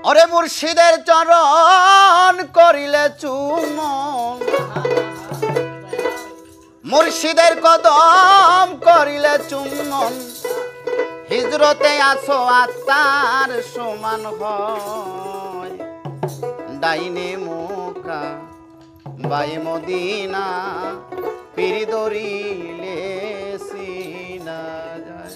ওরে মুর্শিদের চরণ করিলে চুম্বন, মুর্শিদের কদম করিলে চুম্বন, হিজরতে আসো আত্মার সমান হয়। ডাইনে মোকা বাই মদিনা, পীর ধরিলে সিনা যায়।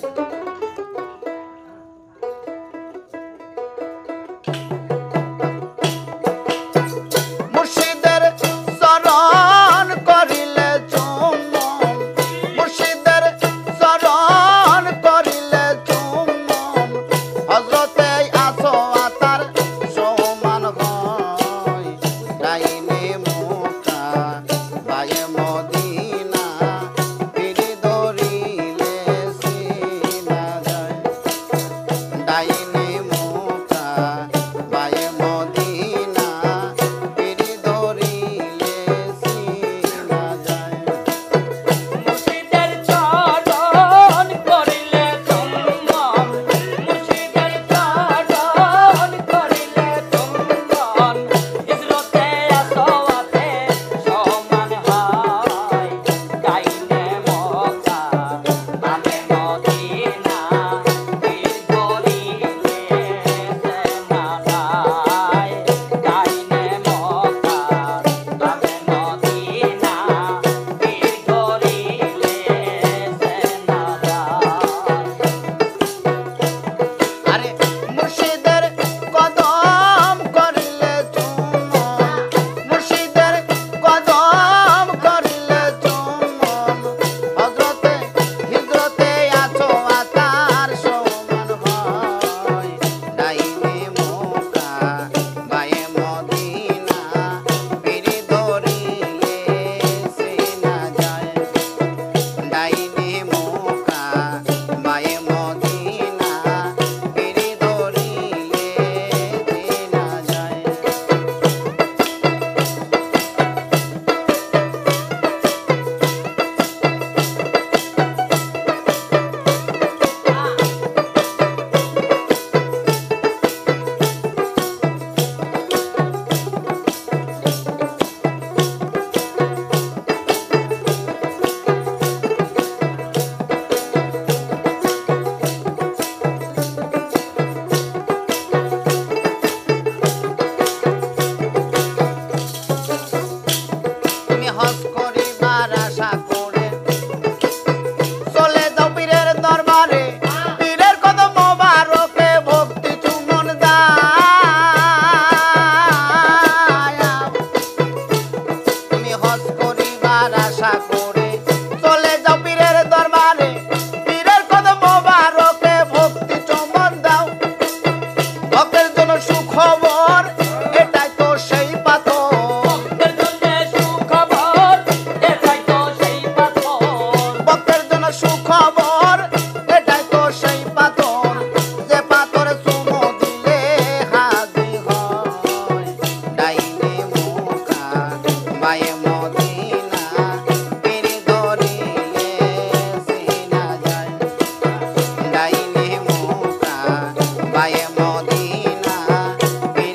মুর্শিদের চরণ করিলে চুম্বন, মুর্শিদের চরণ করিলে চুম্বন, হযরতে আসো আতার সমান হয়। ডাইনে মোকা বায়ে মদিনা, পীর ধরিলে সিনা যায়। ডাইনে মোকা বায়ে মদিনা, পীর ধরিলে সিনা যায়। মুর্শিদের চরণ করিলে চুম্বন, মুর্শিদের চরণ করিলে চুম্বন, হিজরতে আসো আতে সমান হয়। ডাইনে মোকা বামে মদিনা, পীর ধরিলে সিনা যায়। ডাইনে মোকা বামে মদিনা, পীর ধরিলে সিনা যায়। আরে মুর্শিদের কদম করিলে চুম্বন, মুর্শিদের কদম করিলে চুম্বন, হযরতে হিজরতে আছো আতার সমান হয়। ডাইনে মোকা বায়ে মদিনা, পীর ধরিলে সিনা যায়। ডাইনে মোকা বায়ে মদিনা, পীর ধরিলে সিনা যায়। তুমি হজ করিবার আশা করে চলে যাও পীরের দরবারে, পীরের কদম মোবারকে ভক্তি চুম্বন দাও। তুমি হজ করিবার আশা করে চলে যাও পীরের দরবারে, পীরের কদম মোবারকে ভক্তি চুম্বন দাও। ভক্তের জন্য সুখবর, এটাই তো সেই পাথর। ভক্তের জন্যে সুখবর, এটাই তো সেই পাথর। ভক্তের জন্য সুখবর, এটাই তো সেই পাথর, যে পাথর চুমো দিলে হাজি হয়। ডাইনে মোকা বায়ে মদিনা, পীর ধরিলে সিনা যায়। ডাইনে মোকা বায়ে মদিনা, পীর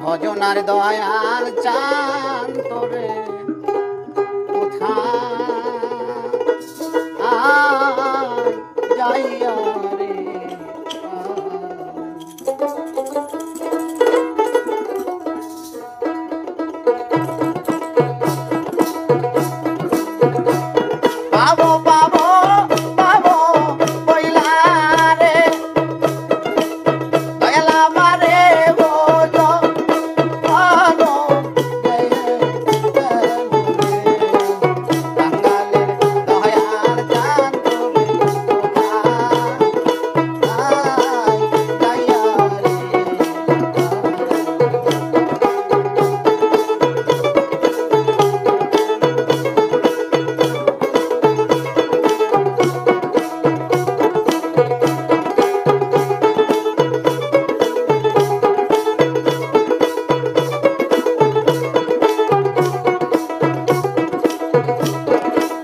ভজনার দয়াল চান তোরে কোথায় যাইয়া রে পাবো পাবো পাবো বইলা রে দয়াল আমারে বোঝো আনো বাঙালির দয়াল চান তোরে কোথায় যাইয়া রে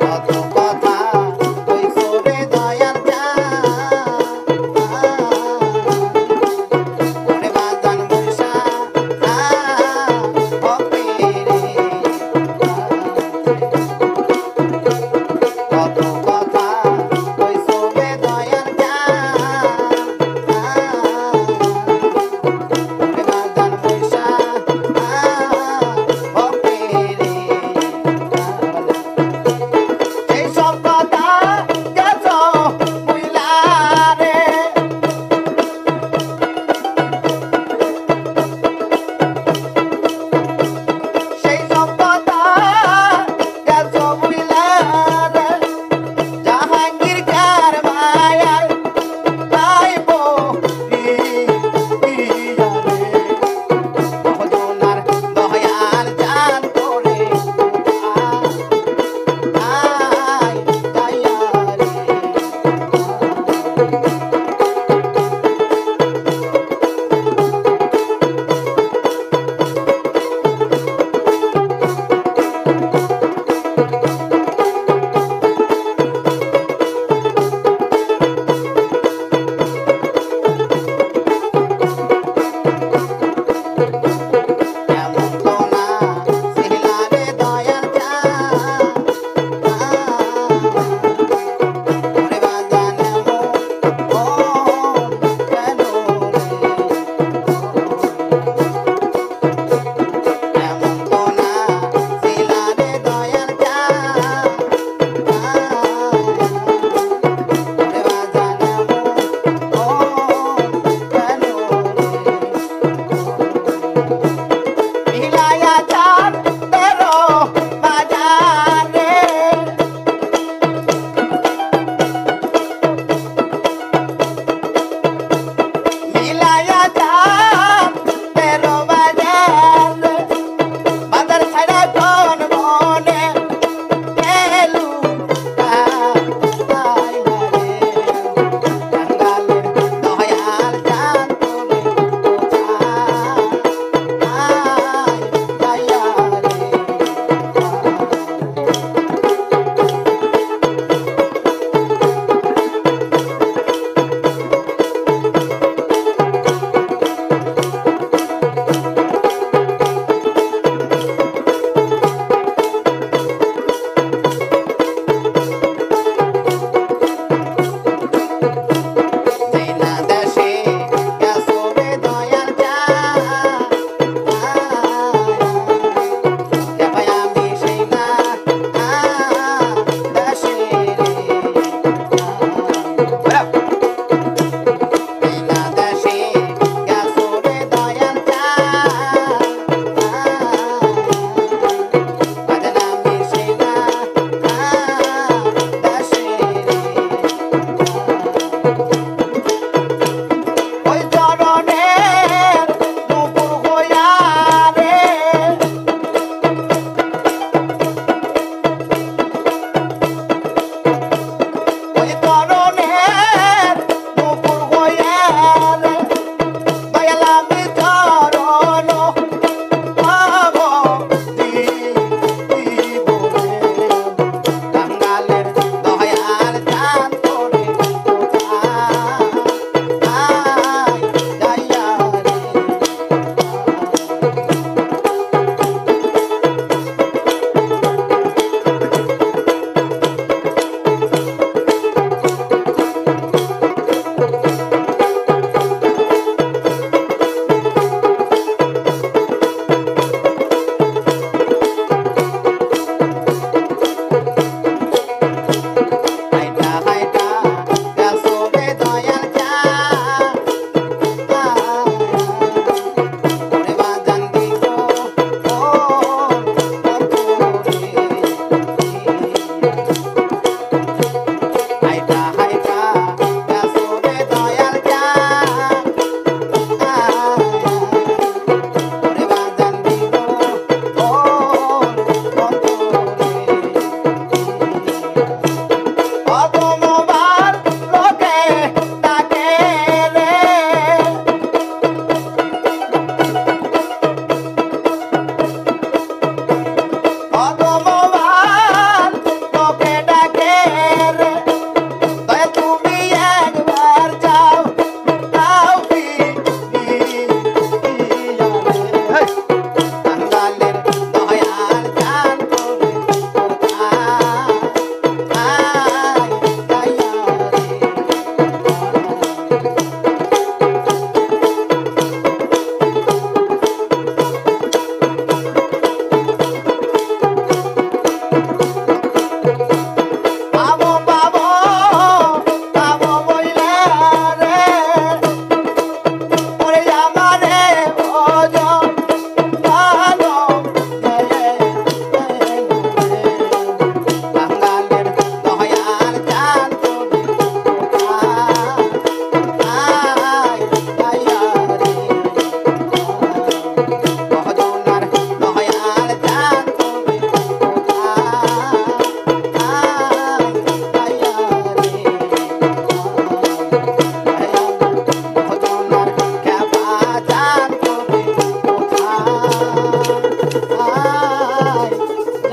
কত কথা কইছো রে দয়াল চান ওরে বাজান বৈশা হবে রে কত কথা কইছো রে দয়াল চান ওরে বাজান বৈশা হবে রে এই সব কথা গেছ বুইলা রে সেই সব কথা গেছ বুইলা রে জাহাঙ্গীর কার মায়ায় পাইব রিয়া রে ভজনার দয়াল চান তোরে কোথায় যাইয়া রে এমন তো না ছিলা রে দয়াল চান ওরে বাজান ও কেন রে এমন তো না ছিলা রে দয়াল চান ওরে বাজান ও কেন রে মিলায়া চাঁদ তেরো বাজারে মিলায়া চাঁদ তেরো বাজারে বাজার ছাড়া কোন মনে গেলু তাই রে বাঙালির দয়াল চান তোরে কোথায় যাইয়া রে Sina dashi yaso be doyal chan yapayami sina dashi re Sina dashi yaso be doyal chan bajnami sina dashi re ওই চরণের নুপুর হইয়া রে ওই চরণের নুপুর হইয়া রে দয়াল আমি চরণ পাব দিব রে বাঙালির দয়াল চান তোরে কোথায় যাইয়া রে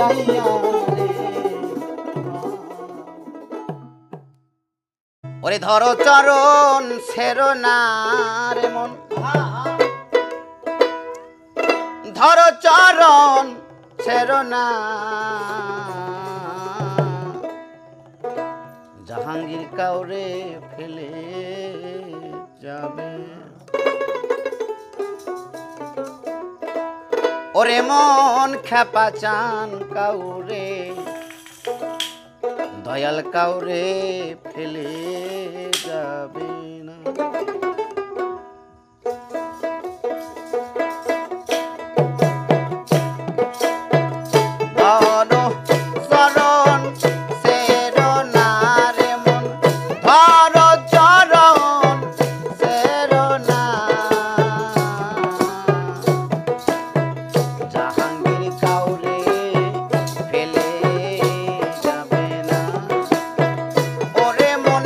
পাইয়া রে। ওরে ধরো চরণ ছেড়ো না রে মন, ধরো চরণ ছেড়ো না, জাহাঙ্গীর কাউরে ফেলে যাবে। ওরে মন খেপা চান কাউরে, দয়াল কাউরে ফেলে যাবে না। ধরো চরণ ছেড়ো না রে মন, ধরো চরণ ছেড়ো না, জাহাঙ্গীর কাউরে ফেলে যাবে না। ওরে মন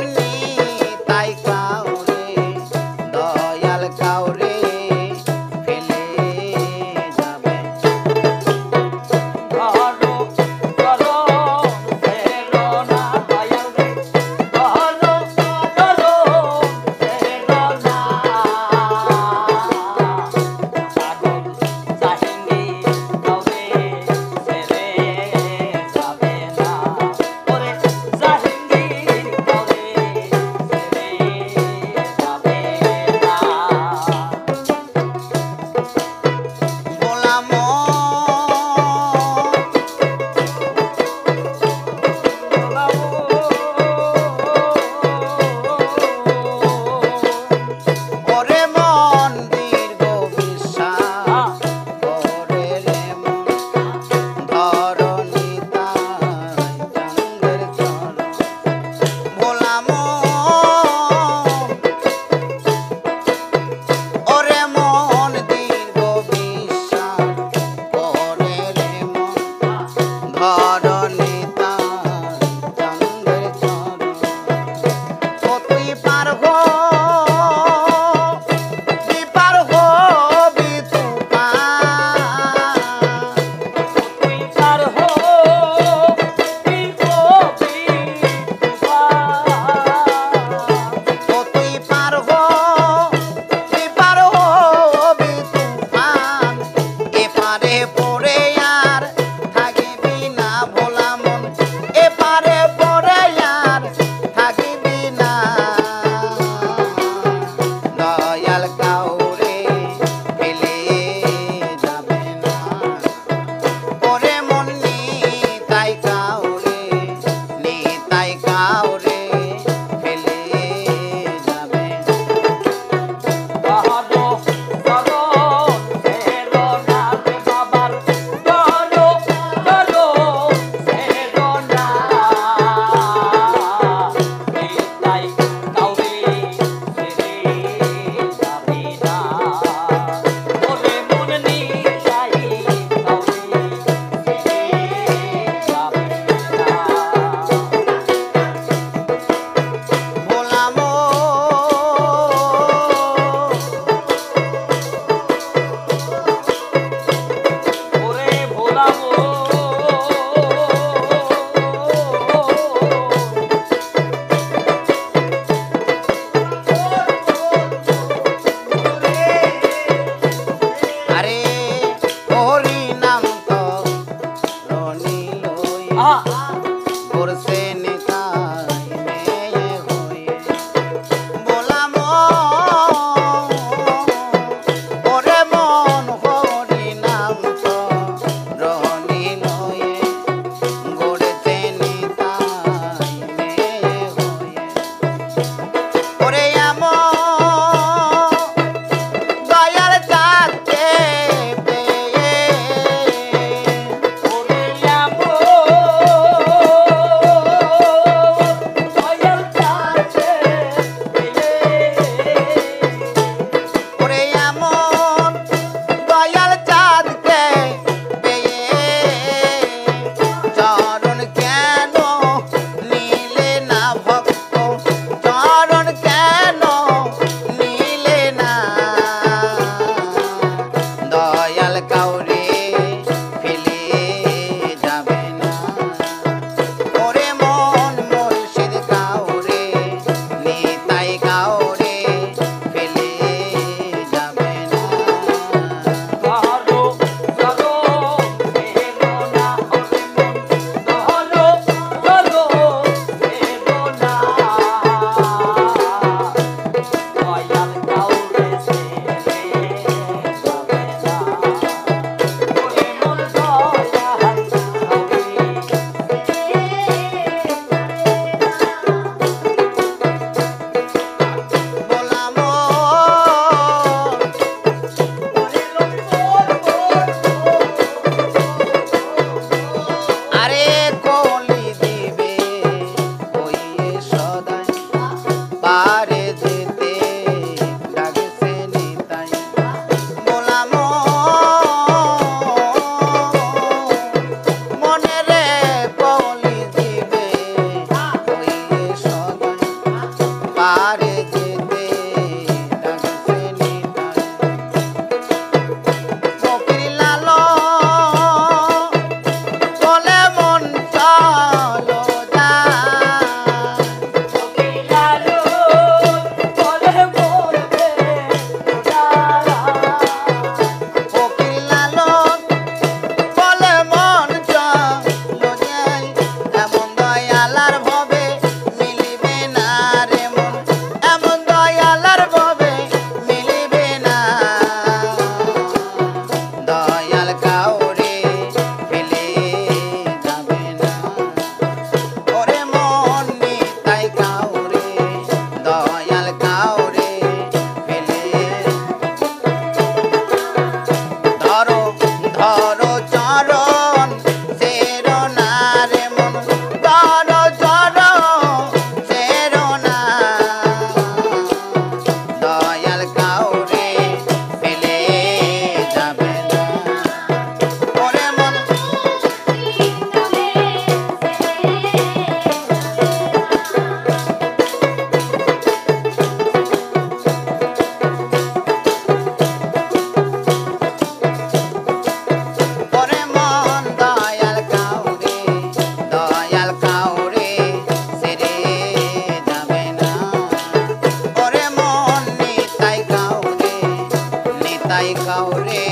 তাই কাউরে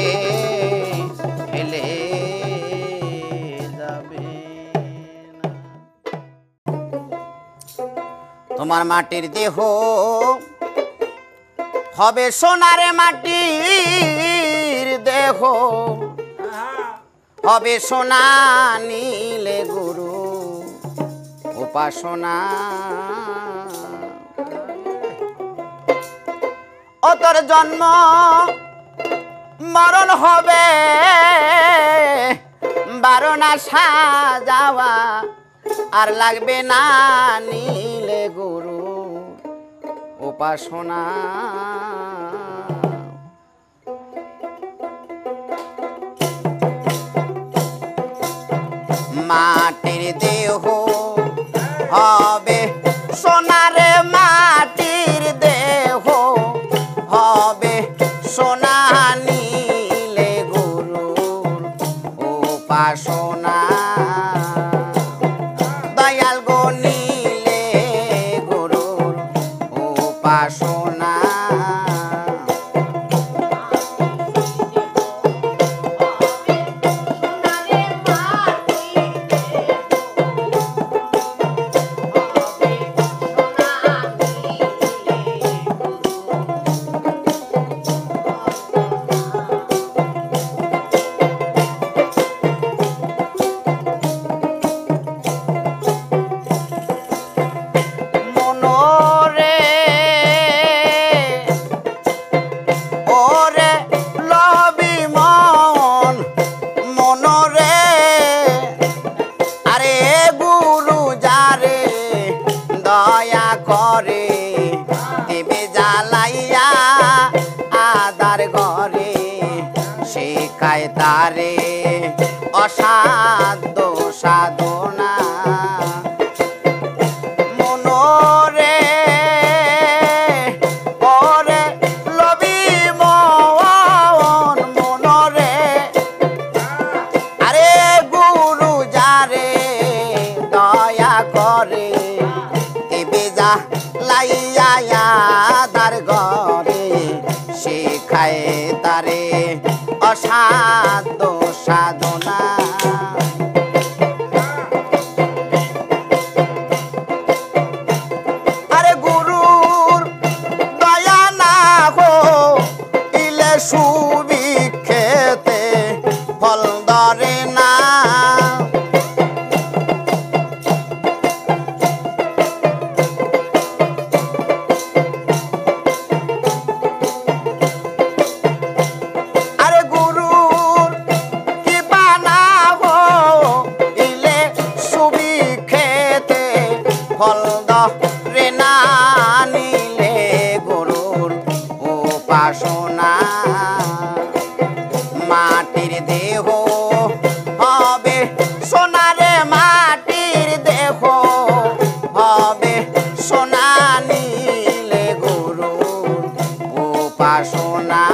ফেলে যাবে না। তোমার মাটির দেহ হবে সোনার মাটির দেহ হবে সোনা নীলে গুরু উপাসনা ও তোর জন্ম মরণ হবে বারণা সাজাওয়া আর লাগবে না নীলে গুরু উপাসনা মাটির দেহ হবে সোনারে মাটির দেহ হবে সোনা নীলে গুরুর উপাসনা দয়াল গো নীলে গুরুর উপাসনা দয়া করে দেবে জ্বালাইয়া আদার ঘরে শেখায় তারে অসাধ্য সাধনা মনোরে ওরে লবি মন মনোরে আরে গুরু যারে দয়া করে লাইয়া দার ঘরে শেখায় তারে অসাধ্য সাধনা আরে গুরুর দয়া না হো ইলে সুবিক্ষেতে ফল ধরে না ফল ধরে না নিলে গুরুর উপাসনা মাটির দেহ হবে সোনারে মাটির দেহ হবে সোনা নিলে গুরুর উপাসনা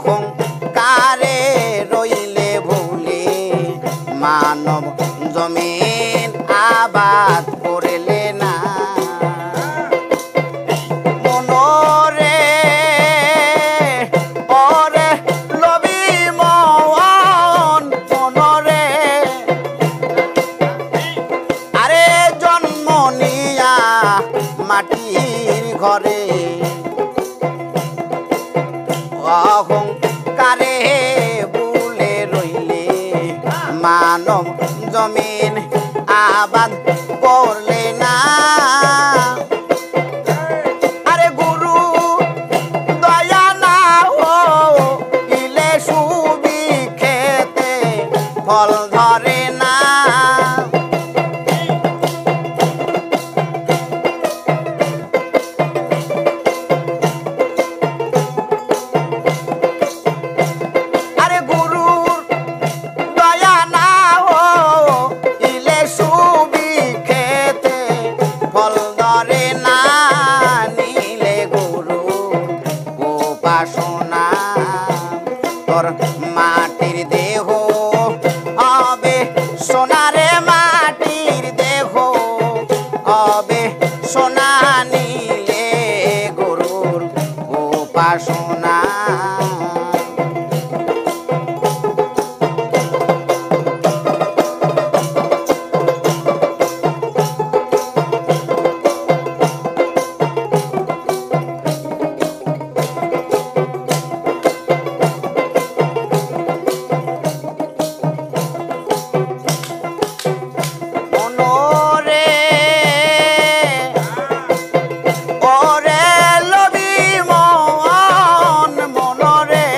অহংকারে রইলে ভুলে মানব জমিন আবাদ করলে না মনোরে ওরে লবি মন মনোরে আরে জন্ম নিয়া মাটির ঘরে অহংকারে ভুলে রইলে মানব জমিন আবাদ করলে না আরে গুরু দয়া না হো ইলে সুবিক্ষেতে ফল ধরে না। আরে গুরুর দয়া না হইলে সুবি খেতে ফল ধরে না। নিলে গুরুর উপাসনা তোর মাটির দেহ হবে সোনারে, মাটির দেহ হবে সোনা। নিলে গুরুর উপাসনা মনোরে ওরে লবি মন মনোরে।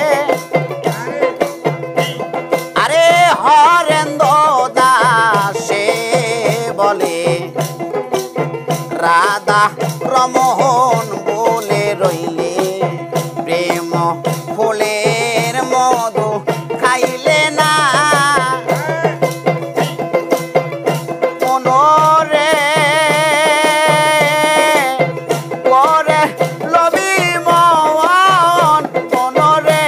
আরে হরেন্দ্র দাসে বলে রাধা রমোহন বলে রইলে প্রেম ফুলের মধু খাইলে না। মনোরে ওরে লবি মন মনোরে।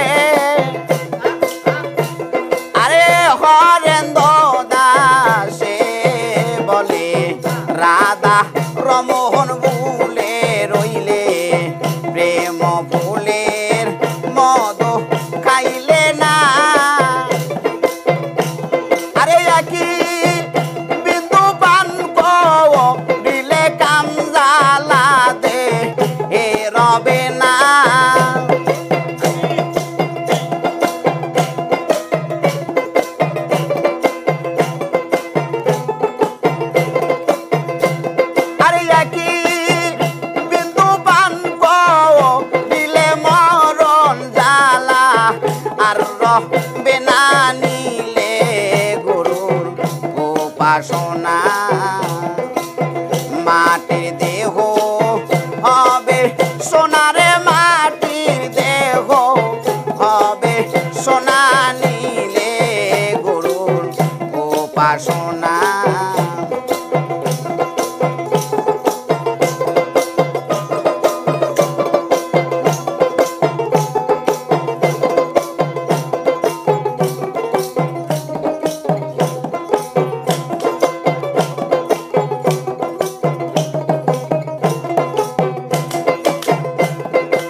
আরে হরেন্দ্র দাসে বলে রাধা রমোহন বলে রইলে প্রেম ফুলের মধু খাইলে না। আরে একই বিন্দু পান দিলে কাম জ্বালা দে এ রবে না। আরে একই বিন্দু পান দিলে মরণ জ্বালা আর রবে না। নিলে গুরুর উপাসনা মাটির দেহ হবে সোনারে, মাটির দেহ হবে সোনা। নিলে গুরুর উপাসনা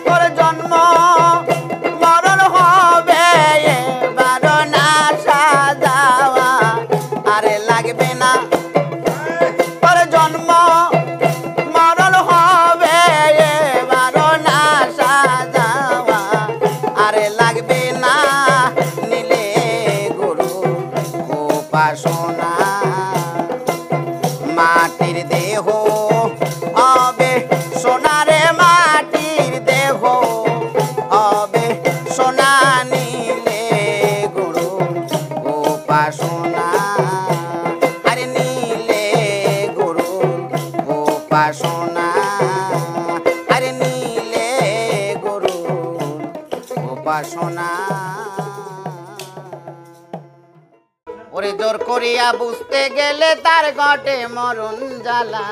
তোর জন্ম মরণ হবে এবার না সাজাওয়া। আরে লাগবে না তোর জন্ম মরণ হবে এবার না সাজাওয়া। আরে লাগবে না। নিলে গুরু উপাসনা মাটির দেহ হবে সোনারে, মাটির দেহ হবে সোনা। নিলে গুরু উপাসনা আরে নিলে গুরু উপাসনা আরে নিলে গুরু উপাসনা। ওরে জোর করিয়া বুঝতে গেলে তার ঘটে মরণ জ্বালা।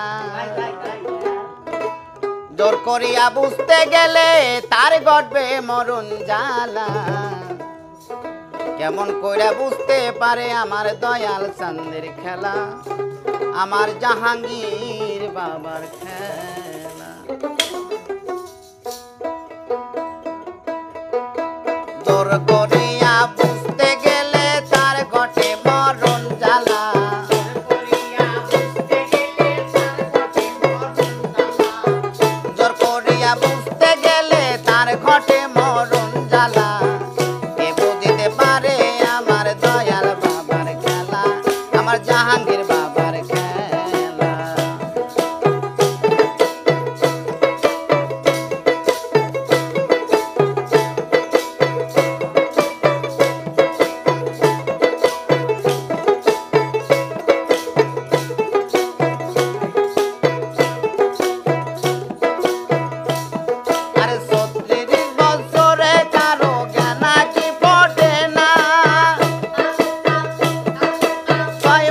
জোর করিয়া বুঝতে গেলে তার ঘটবে মরণ জ্বালা। কেমন কইরা বুঝতে পারে আমার দয়াল চাঁদের খেলা, আমার জাহাঙ্গীর বাবার খেলা। জোর করিয়া বুঝতে গেলে তার ঘটে মরণ জ্বালা। জোর করিয়া বুঝতে গেলে তার ঘটে মরণ জ্বালা। কে বুঝিতে পারে আমার দয়াল বাবার খেলা, আমার জাহাঙ্গীর বাবার খেলা।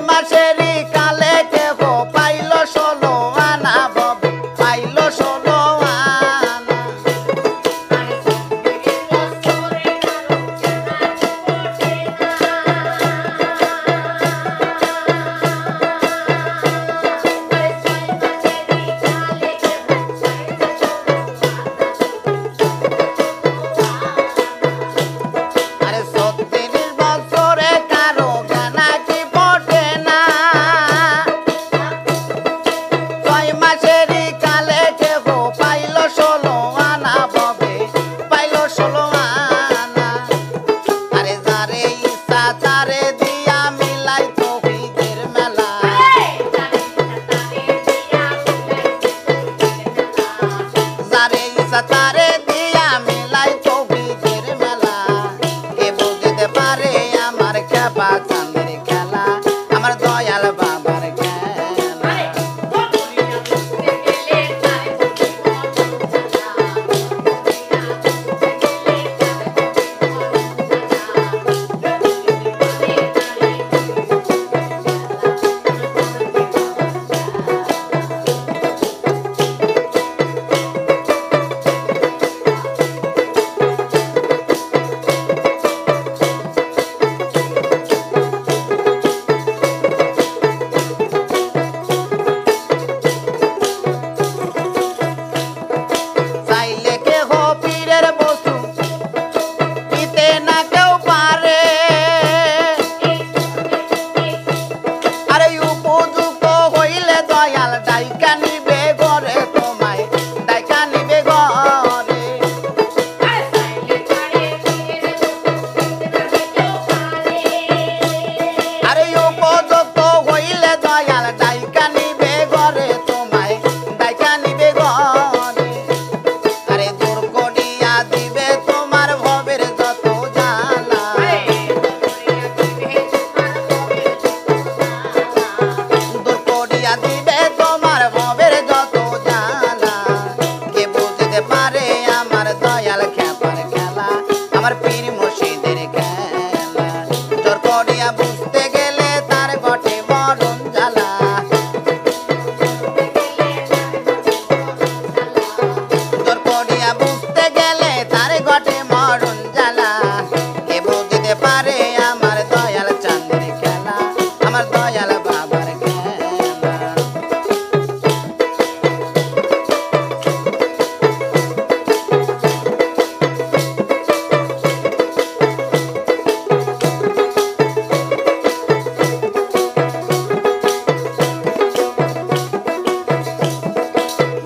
মাসেরই কালে কেহ পাইল 16 আনা ববে পাইল 16 আনা আরে 36 বছরে কারো জ্ঞানা কি পটে না 6 মাসেরই কালে কেহ পাইল 16 আনা ববে পাইল 16 আনা আরে যারে ইচ্ছা তারে দিয়া মিলাই তৌহিদের মেলা যারে ইচ্ছা তারে দিয়া মিলাই তৌহিদের মেলা কে বুঝতে পারে আমার খেপা চাঁদের খেলা আমার দয়াল বাবার খেলা চাইলে কেহ পীরের বস্তু দিতে না কেউ পারে আরে উপযুক্ত হইলে দয়াল ডাইকা নিবে ঘরে তোমায় ডাইকা নিবে ঘরে আরে উপযুক্ত হইলে দয়াল ডাইকা নিবে ঘরে তোমায় ডাইকা নিবে ঘরে আরে দূর করিয়া দিবে তোমার ভবের যত জ্বালা দূর করিয়া দিবে তোমার ভবের যত জ্বালা কে বুঝতে পারে আমার দয়াল খেপার খেলা আমার পীর মুর্শিদের খেলা জোর করিয়া বুঝতে গেলে তার ঘটে মরণ জ্বালা জোর করিয়া বুঝতে গেলে তার ঘটে মরণ জ্বালা কে বুঝতে পারে আমার দয়াল চাঁদের খেলা আমার দয়াল বাবার খেলা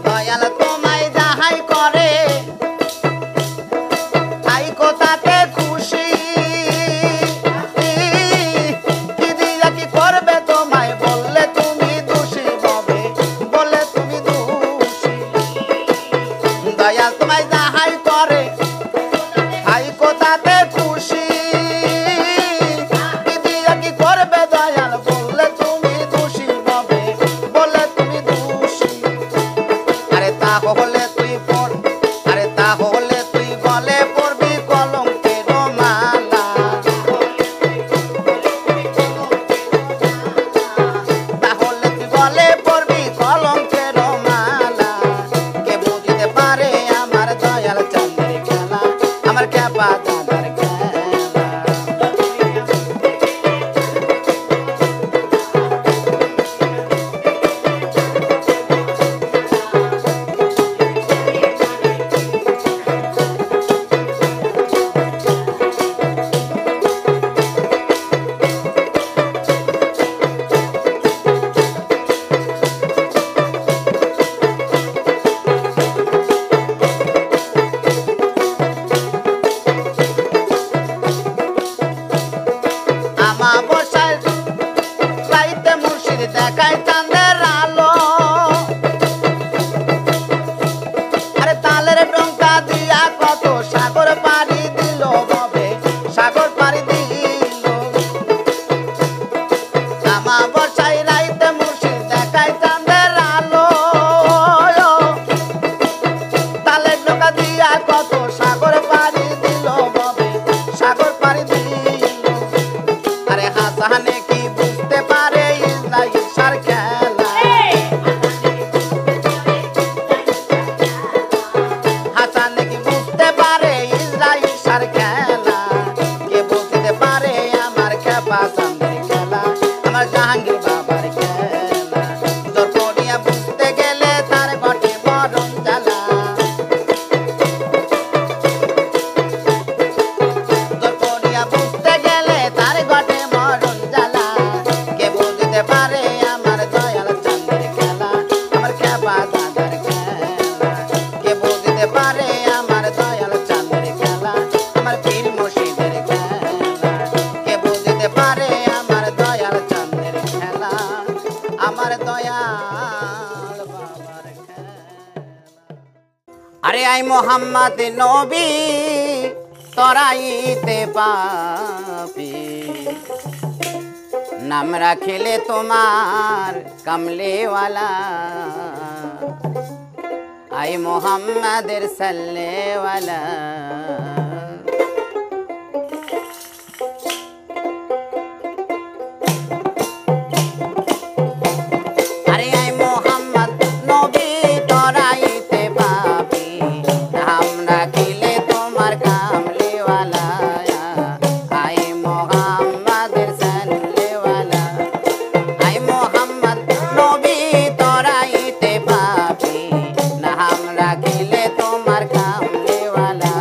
দয়াল তোমায় যাহাই করে তাই কোথাতে খুশি কি দিয়া কি করবে তোমায় বললে তুমি দোষী ববে বললে তুমি দোষী দয়াল তোমায় যাহাই করে তাই কোথাতে খুশি কি দিয়া কি করবে দয়াল বললে তুমি দোষী ববে বললে তুমি দোষী আরে তাহলে তুই পড় আরে তাহলে তুই গলে পড়বি কলঙ্কের মালা তাহলে তুই গলে পড়বি কলঙ্কের মালা কে বুঝতে পারে আমার দয়াল চাঁদের খেলা আমার খেপা দাদার খেলা দেখায় চাঁদের আলো আরে তালের ডঙ্কা দিয়া কত সাগর পাড়ি দিল ববে সাগর পাড়ি দিল আমা বসাই রাইতে মুর্শিদ দেখায় চাঁদের আলো তালের ডঙ্কা দিয়া কত সাগর পাড়ি দিল ববে সাগর পাড়ি দিল আরে হাসানে কি বুঝতে পারে আরে আই মোহাম্মদ নবী তরাইতে পাপি নাম রাখিলে তোমার কমলেওয়ালা আই মোহাম্মদের সাল্লেওয়ালা আরে আই মোহাম্মদ নবী তরাইতে পাপি নাম রাখিলে তোমার কামলেওয়ালা আই মোহাম্মদের সাল্লেওয়ালা আই মোহাম্মদ নবী তরাইতে পাপি নাম রাখিলে তোমার কামলেওয়ালা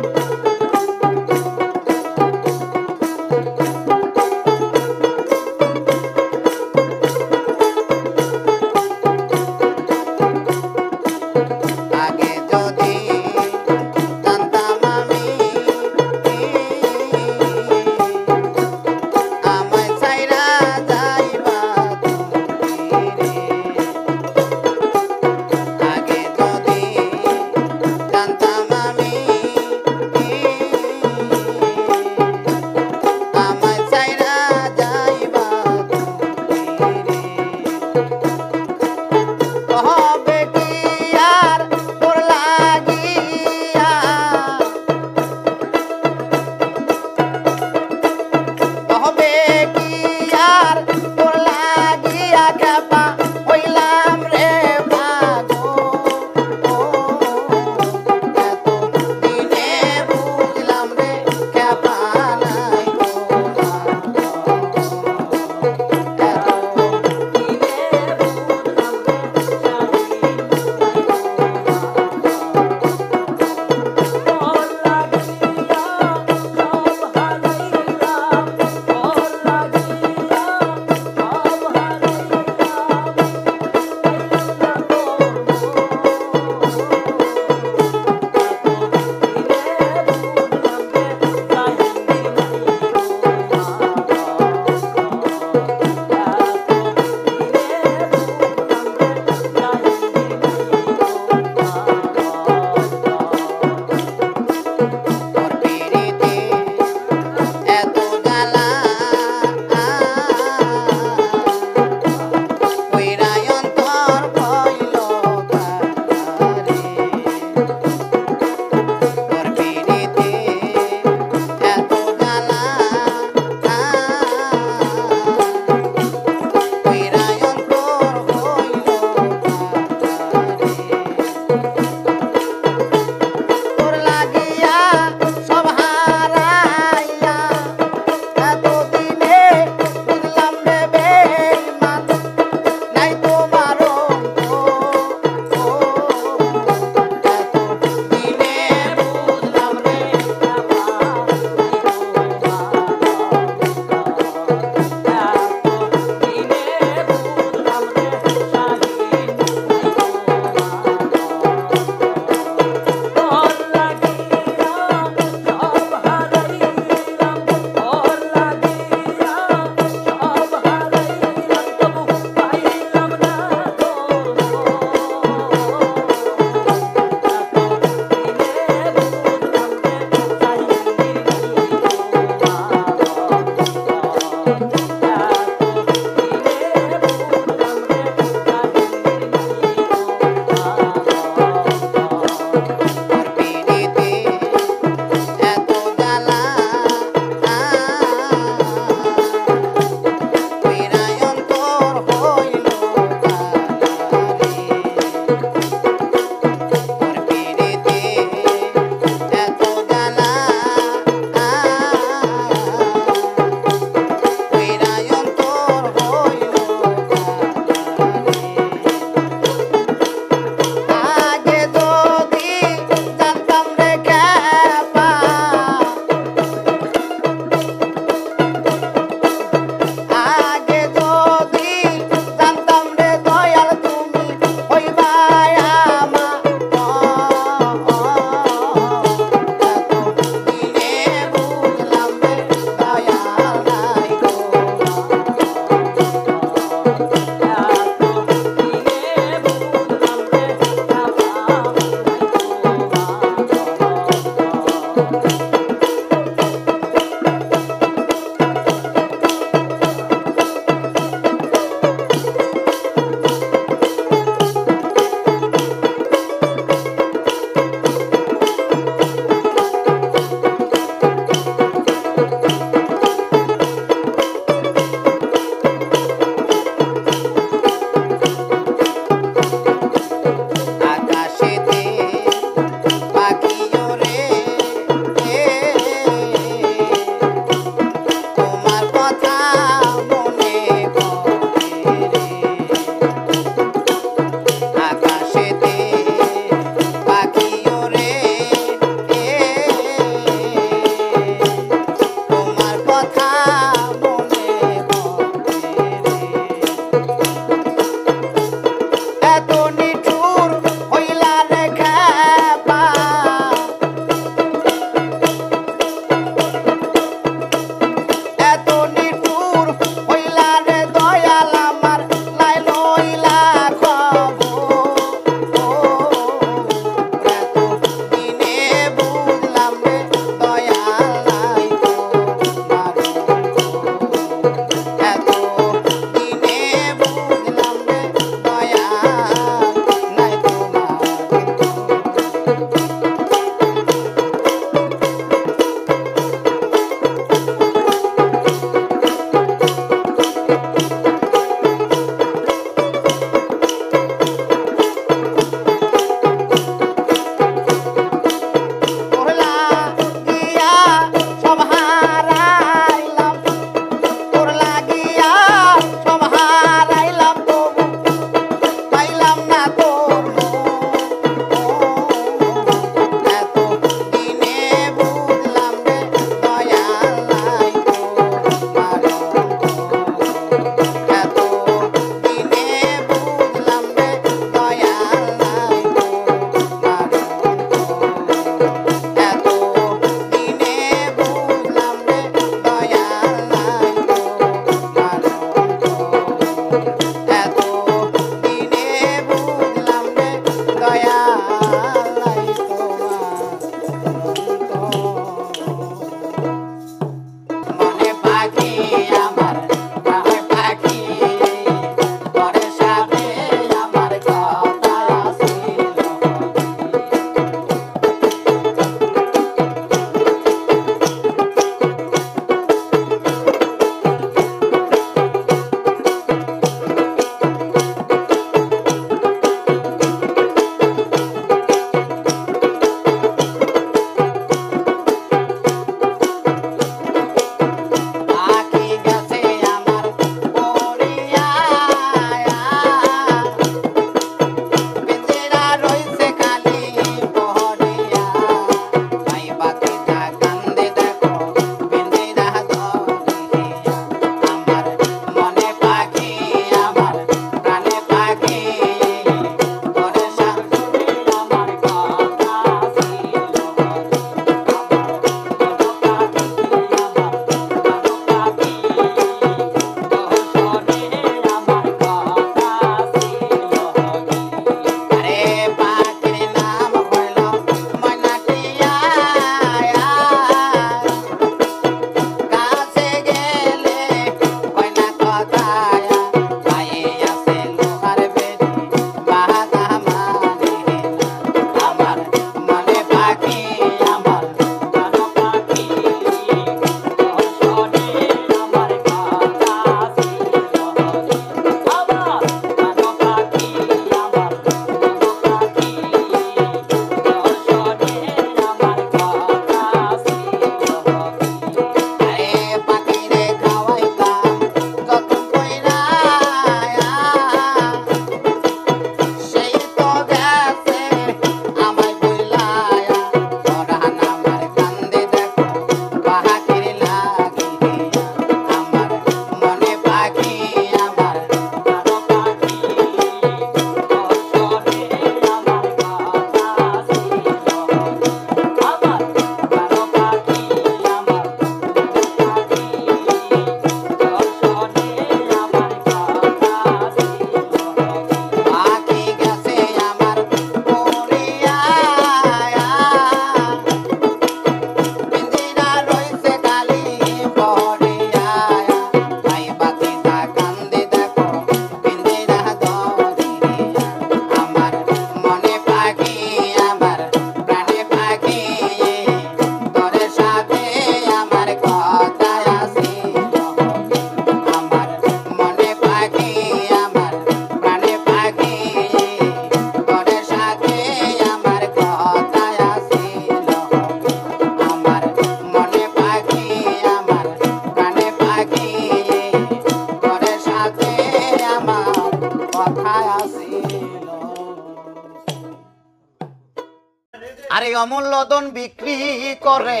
আরে অমূল্য ধন বিক্রি করে,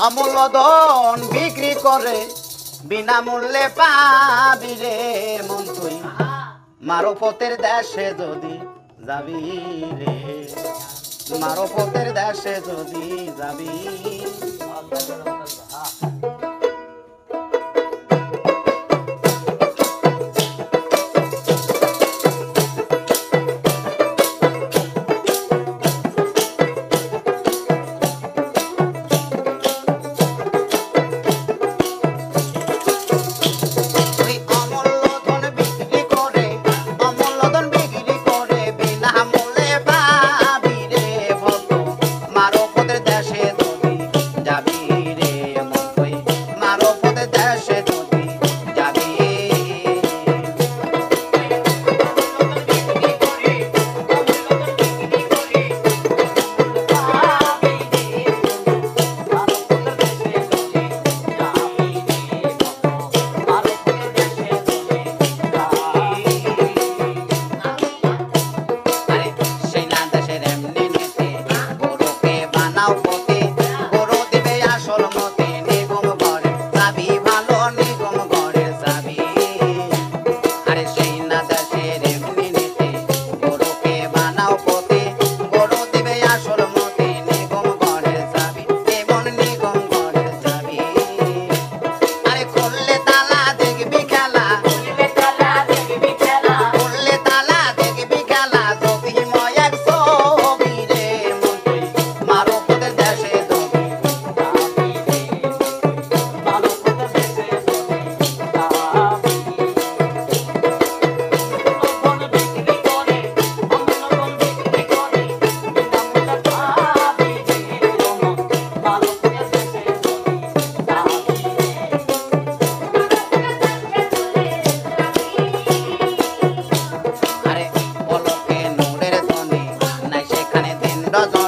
অমূল্য ধন বিক্রি করে বিনামূল্যে পাবি রে মন তুই মারফতের দেশে যদি যাবি রে, মারফতের দেশে যদি যাবি। ওই অমূল্য ধন বিক্রি করে, অমূল্য ধন বিক্রি করে বিনামূল্যে পাবি রে ভক্ত মারফতের দেশে যদি যাবি রে মন তুই মারফতের দেশে যদি যাবি। আরে সেই না দেশের এমনি নীতি গরুকে বানাও পতি, গরু দিবে আসল মতি নিগম ঘরে যাবি ভালো নিগম ঘরে যাবি। আরে সেই না দেশের এমনি নীতি গরুকে বানাও পতি, গরু দিবে আসল মতি নিগম ঘরে যাবি এমন নিগম ঘরে যাবি। আরে খুললে তালা দেখবি খেলা, খুললে তালা দেখবি খেলা জ্যোতির্ময় এক ছবি রে মন তুই মারফতের দেশে যদি আরে পলকে নূরের ধ্বনি নাই সেখানে দিন রজনী